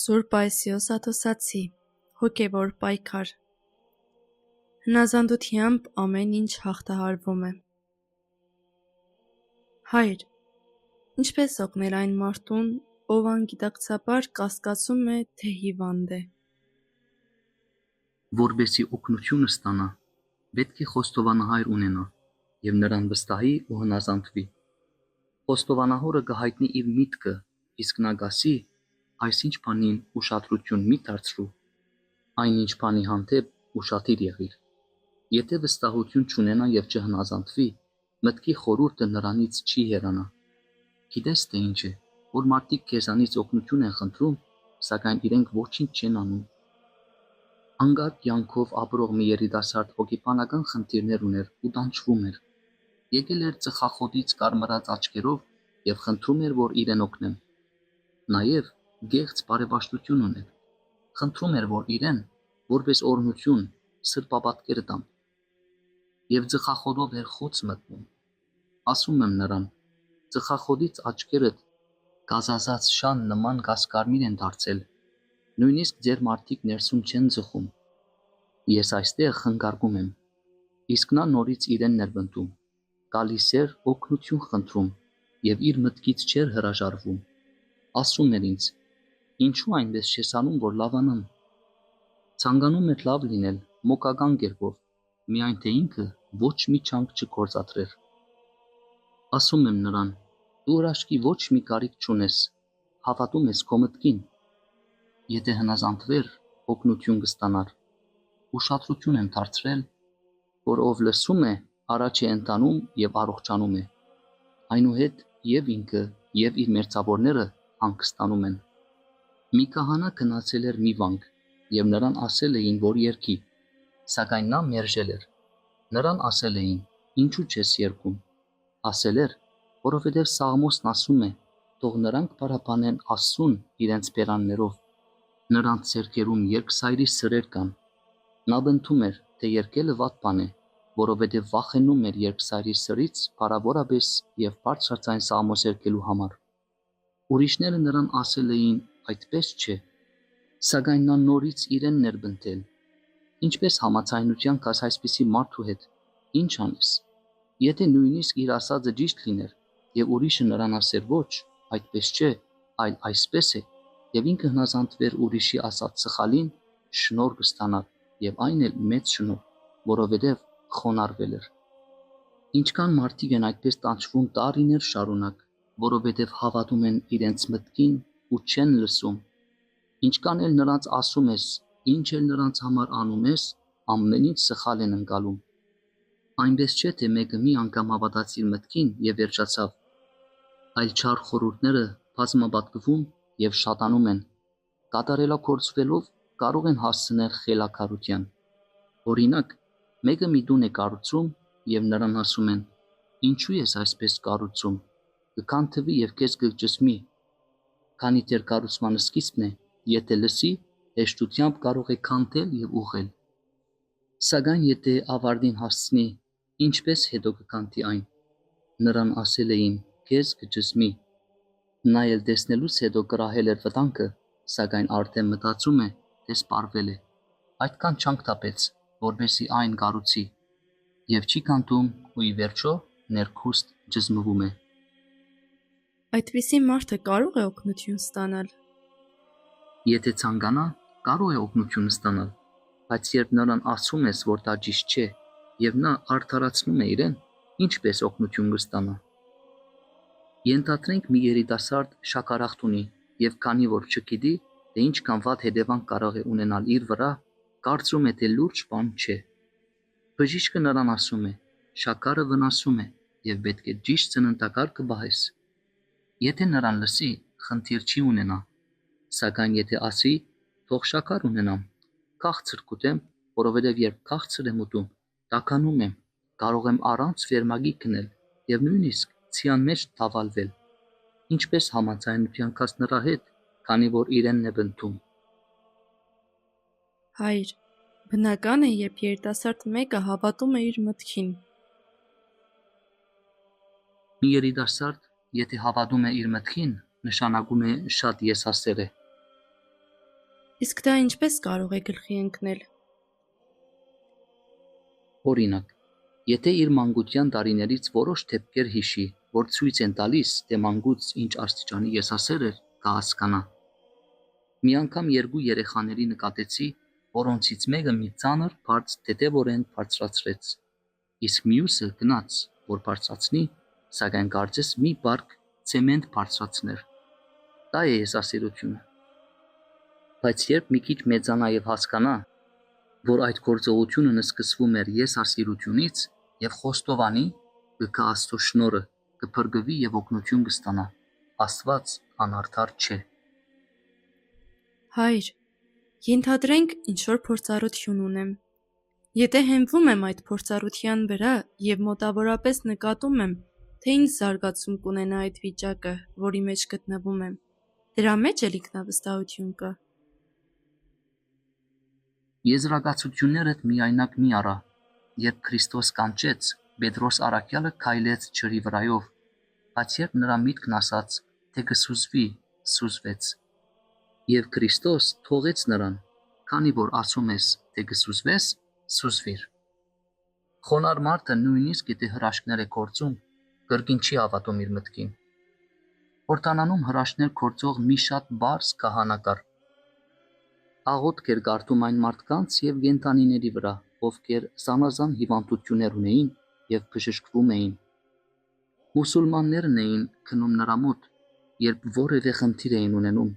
Սուրբ Այսիոս Աթոսացի, հոգևոր պայքար։ Հնազանդությամբ ամեն ինչ հաղթահարվում է։ Հայր, ինչպես օգնել այն մարդուն, ով անգիտակցաբար կասկածում է, թե հիվանդ է։ Որպեսզի օգնությունը ստանա, պետք է խոստովանահայր ունենա և նրան վստահի ու հնազանդվի։ Խոստովանահորը կհայտնի իր միտքը, իսկ նա կասի, այսինչ բանին ուշադրություն մի դարձրու, այնինչ բանի հանդեպ ուշադիր եղիր։ Եթե վստահություն չունենա և չհնազանդվի, մտքի խորհուրդը նրանից չի հեռանա։ Գիտես թե ինչ է, որ մարդիկ քեզանից օգնություն են խնդրում, սակայն իրենք ոչինչ չեն անում։ Անկարգ կյանքով ապրող մի երիտասարդ հոգեբանական խնդիրներ ուներ ու տանջվում էր։ Եկել էր ծխախոտից կարմրած աչքերով և խնդրում էր, որ իրեն օգնեն։ Նաև գեղձ բարեպաշտություն ուներ։ Խնդրում էր, որ իրեն, որպես օրհնություն, սրբապատկեր տամ։ Եվ ծխախոտով էր խոց մտնում։ Ասում եմ նրան, ծխախոտից աչքերդ գազազած շան նման գազկարմիր են դարձել, նույնիսկ ձեր մարդիկ ներսում չեն ձխում։ Ես այստեղ խնգարկում եմ։ Իսկ նա նորից իրեն ներբնդում, գալիս էր օգնություն խնդրում և իր մտքից չէր հրաժարվում։ Ասում էր ինձ, ինչու այնպես չես անում, որ լավանամ։ Ցանկանում էր լավ լինել, մոկական կերպով, միայն թե ինքը ոչ մի ջանք չգործադրեր։ Ասում եմ նրան, դու հրաշքի ոչ մի կարիք չունես, հավատում ես քո մտքին։ Եթե հնազանդվեր, օգնություն կստանար։ Ուշադրություն եմ դարձրել, որ ով լսում է, առաջ է ընթանում և առողջանում է։ Այնուհետ և ինքը, և իր մերձավորները հանգստանում են։ Մի քահանա գնացել էր մի վանք, և նրան ասել էին, որ երգի, սակայն նա մերժել էր։ Նրան ասել էին, ինչու չես երգում։ Ասել էր, որովհետև Սաղմոսն ասում է, թող նրանք պարապանեն Աստծուն իրենց բերաններով։ Նրանց ձեռքերում երկսայրի սրեր կան։ Նա բնդում էր, թե երգելը վատ բան է, որովհետև վախենում էր երկսայրի սրից փառավորապես և բարձրաձայն Սաղմոս երգելու համար։ Ուրիշները նրան ասել էին, այդպես չէ, սակայն նա նորից իրեն ներբնդել։ Ինչպես համաձայնության կաս այսպիսի մարդու հետ, ինչ անես։ Եթե նույնիսկ իր ասածը ճիշտ լիներ, և ուրիշը նրան ասեր ոչ, այդպես չէ, այլ այսպես է, և ինքը հնազանդվեր ուրիշի ասած սխալին, շնորհ կստանար, և այն էլ մեծ շնորհ, որովհետև խոնարհվել էր։ Ինչքան մարդիկ են այդպես տանջվում տարիներ շարունակ, որովհետև հավատում են իրենց մտքին ու չեն լսում։ Ինչքան էլ նրանց ասում ես, ինչ էլ նրանց համար անում ես, ամեն ինչ սխալ են ընկալում։ Այնպես չէ, թե մեկը մի անգամ հավատաց իր մտքին և վերջացավ, այլ չար խորհուրդները բազմապատկվում և շատանում են, կատարելագործվելով կարող են հասցնել խելագարության։ Օրինակ, մեկը մի տուն է կառուցում և նրան ասում են, ինչու ես այսպես կառուցում, կքանթվի և քեզ կճզմի։ Քանի դեռ կառուցման սկիզբն է, եթե լսի, հեշտությամբ կարող է քանթել և ուղղել։ Սակայն եթե ավարտին հասցնի, ինչպես հետո կքանթի այն։ Նրան ասել էին, քեզ կճզմի։ Նա էլ տեսնելուց հետո կրահել էր վտանգը, սակայն արդեն մտածում է, թե սպառվել է։ Այդքան չանքթափեց, որպեսզի այն կառուցի, և չի քանթում ու ի վերջո ներքուստ ճզմվում է։ Այդպիսի մարդը կարող է օգնություն ստանալ։ Եթե ցանկանա, կարող է օգնություն ստանալ, բայց երբ նրան ասում ես, որ դա ճիշտ չէ, և նա արդարացնում է իրեն, ինչպես օգնություն կստանա։ Ենթադրենք մի երիտասարդ շաքարախտ ունի և քանի որ չգիտի, թե ինչքան վատ հետևանք կարող է ունենալ իր վրա, կարծում է, թե լուրջ բան չէ։ Բժիշկը նրան ասում է, շաքարը վնասում է և պետք է ճիշտ սննդակարգ պահես։ Եթե նրան լսի, խնդիր չի ունենա, սակայն եթե ասի, թող շաքար ունենամ, քաղցր կուտեմ, որովհետև երբ քաղցր եմ ուտում, տաքանում եմ, կարող եմ առանց վերմակի քնել և նույնիսկ ցիան մեջ թավալվել, ինչպես համաձայնության կաս նրա հետ, քանի որ իրենն է բնդում։ Հայր, բնական է, երբ երիտասարդ մեկը հավատում է իր մտքին։ Մի երիտասարդ, եթե հավատում է իր մտքին, նշանակում է շատ եսասեր է։ Իսկ դա ինչպես կարող է գլխի ընկնել։ Օրինակ, եթե իր մանկության տարիներից որոշ դեպքեր հիշի, որ ցույց են տալիս, թե մանկուց ինչ աստիճանի եսասեր էր, կհասկանա։ Մի անգամ երկու երեխաների նկատեցի, որոնցից մեկը մի ծանր բարձ թեթևորեն բարձրացրեց, իսկ մյուսը գնաց, որ բարձրացնի, սակայն կարծես մի բարկ ցեմենտ բարձրացներ։ Դա է եսասիրությունը։ Բայց երբ մի քիչ մեծանա եւ հասկանա, որ այդ գործողությունը սկսվում էր եսասիրությունից եւ խոստովանի, կգա Աստծո շնորհը, կփրկվի եւ օգնություն կստանա։ Աստված անարդար չէ։ Հայր, ենթադրենք ինչ-որ փորձառություն ունեմ։ Եթե հենվում եմ այդ փորձառության վրա եւ մոտավորապես նկատում եմ, թե ինչ զարգացում կունենա այդ վիճակը, որի մեջ գտնվում եմ, դրա մեջ էլ ինքնավստահություն կա։ Եզրակացություններդ միայնակ մի արա, երբ Քրիստոս կանչեց, Պետրոս առաքյալը քայլեց ջրի վրայով, բայց երբ նրա միտքն ասաց, թե կսուզվի, սուզվեց։ Եվ Քրիստոս թողեց նրան, քանի որ ասում ես, թե կսուզվես, սուզվիր։ Խոնար մարդը նույնիսկ եթե հրաշքներ է գործում, կրկին չի հավատում իր մտքին։ Հորդանանում հրաշքներ գործող մի շատ բարձ քահանա կար։ Աղոթք էր կարդում այն մարդկանց եւ կենդանիների վրա, ովքեր զանազան հիվանդություններ ունեին եւ բժշկվում էին։ Մուսուլմաններն էին քնում նրա մոտ, երբ որևէ խնդիր էին ունենում,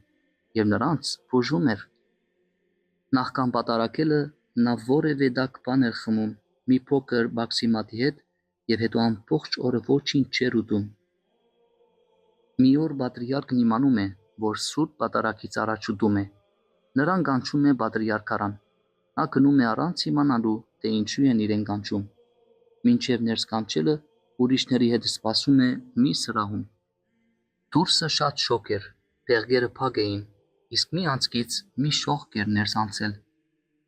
եւ նրանց բուժում էր։ Նախքան պատարակելը նա որևէ դակ բան էր խմում մի փոքր բաքսիմատի հետ եւ հետո ամբողջ օրը ոչինչ չէր ուտում։ Մի օր պատրիարքն իմանում է, որ սուրբ պատարակից առաջ ուտում է։ Նրան կանչում է պատրիարքարան։ Նա գնում է առանց իմանալու, թե ինչու են իրեն կանչում։ Մինչև ներս կանչելը ուրիշների հետ սպասում է մի սրահում։ Դուրսը շատ շոգ էր, բեղգերը փակ էին, իսկ մի անցքից մի շողք էր ներս անցել։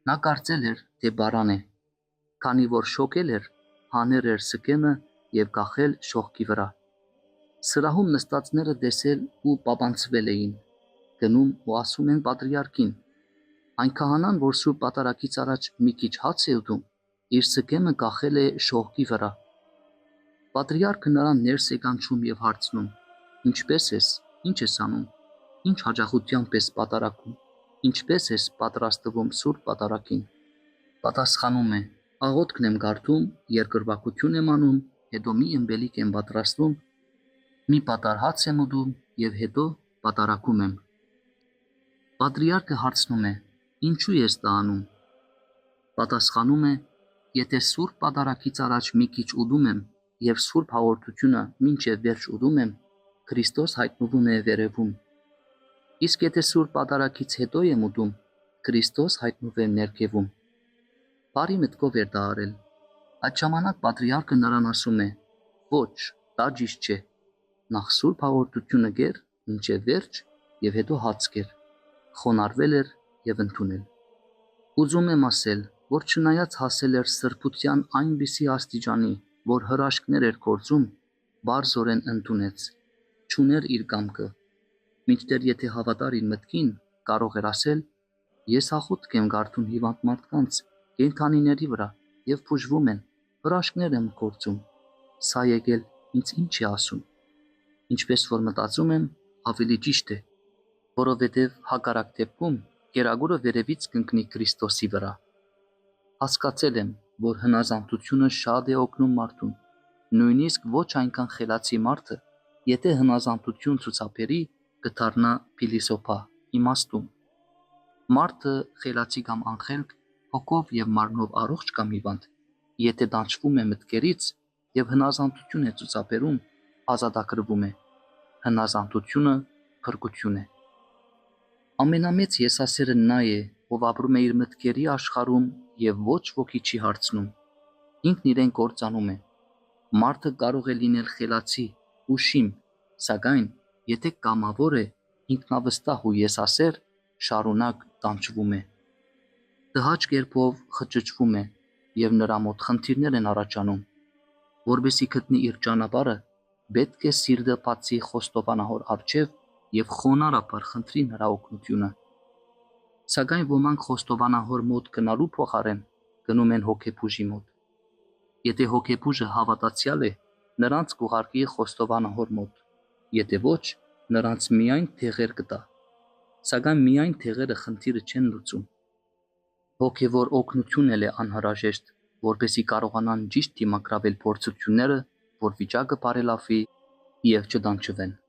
Նա կարծել էր, թե բարան է, քանի որ շոկել էր, հանել էր սկեմը եւ կախել շողքի վրա։ Սրահում նստածները տեսել ու պապանցվել էին, գնում ու ասում են պատրիարքին. այն քահանան, որ սուրբ պատարակից առաջ մի քիչ հաց է ուտում, իր սկեմը կախել է շողքի վրա։ Պատրիարքը նրան ներս է կանչում եւ հարցնում. ինչպես ես, ինչ ես անում, ինչ հաջողությամբ ես պատարակում, ինչպես ես պատրաստվում սուրբ պատարակին։ Պատասխանում է. աղոթքն եմ կարդում, երկրպագություն եմ անում, հետո մի ըմպելիք եմ պատրաստում, մի պատար հաց եմ ուտում եւ հետո պատարակում եմ։ Պատրիարքը հարցնում է. ինչու ես դա անում։ Պատասխանում է. եթե սուրբ պատարակից առաջ մի քիչ ուտում եմ եւ սուրբ հաղորդությունը մինչեւ վերջ ուտում եմ, Քրիստոս հայտնվում է վերևում։ Իսկ եթե սուրբ պատարակից հետո եմ ուտում, Քրիստոս հայտնվում է ներքևում։ Բարի մտքով էր դա արել։ Այդ ժամանակ պատրիարքը նրան ասում է. ոչ, դա ճիշտ չէ։ Նախ սուրբ հաղորդությունը կեր, մինչև վերջ եւ հետո հաց կեր։ Խոնարհվել էր եւ ընդունել։ Ուզում եմ ասել, որ չնայած հասել էր սրբության այնպիսի աստիճանի, որ հրաշքներ էր գործում, բարձորեն ընդունեց, չուներ իր կամքը։ Մինչդեռ եթե հավատար իր մտքին, կարող էր ասել. ես աղոթք եմ կարդում հիվանդ մարդկանց, կենդանիների վրա եւ բուժվում են, հրաշքներ եմ գործում։ Սա եկել ինձ ինչ է ասում։ Ինչպես որ մտածում եմ, ավելի ճիշտ է, որովհետև հակառակ դեպքում կերակուրը վերևից կընկնի Քրիստոսի վրա։ Հասկացել եմ, որ հնազանդությունը շատ է օգնում մարդուն, նույնիսկ ոչ այնքան խելացի մարդը, եթե հնազանդություն ցուցաբերի, կդառնա փիլիսոփա, իմաստուն։ Մարդը խելացի կամ անխելք, հոգով եւ մարմնով առողջ կամ հիվանդ, եթե դանչվում է մտքերից եւ հնազանդություն է ցուցաբերում, ազատագրվում է։ Հնազանդությունը փրկություն է։ Ամենամեծ եսասերը նա է, ով ապրում է իր մտքերի աշխարհում եւ ոչ ոքի չի հարցնում։ Ինքն իրեն կործանում է։ Մարդը կարող է լինել խելացի, ուշիմ, սակայն եթե կամավոր է, ինքնավստահ ու եսասեր, շարունակ տանջվում է։ Տհաճ կերպով խճճվում է եւ նրա մոտ խնդիրներ են առաջանում։ Որպեսզի գտնի իր ճանապարհը, պետք է սիրտը բացի խոստովանահոր առջև եւ խոնարհաբար խնդրի նրա օգնությունը։ Սակայն ոմանք խոստովանահոր մոտ գնալու փոխարեն գնում են հոգեբուժի մոտ։ Եթե հոգեբուժը հավատացյալ է, նրանց կուղարկի խոստովանահոր մոտ, եթե ոչ, նրանց միայն թեղեր կտա։ Սակայն միայն թեղերը խնդիրը չեն լուծում։ Հոգևոր օգնություն էլ է անհրաժեշտ, որպեսզի կարողանան ճիշտ դիմակրավել փորձությունները, որ վիճակը բարելավի եւ չդանչվեն։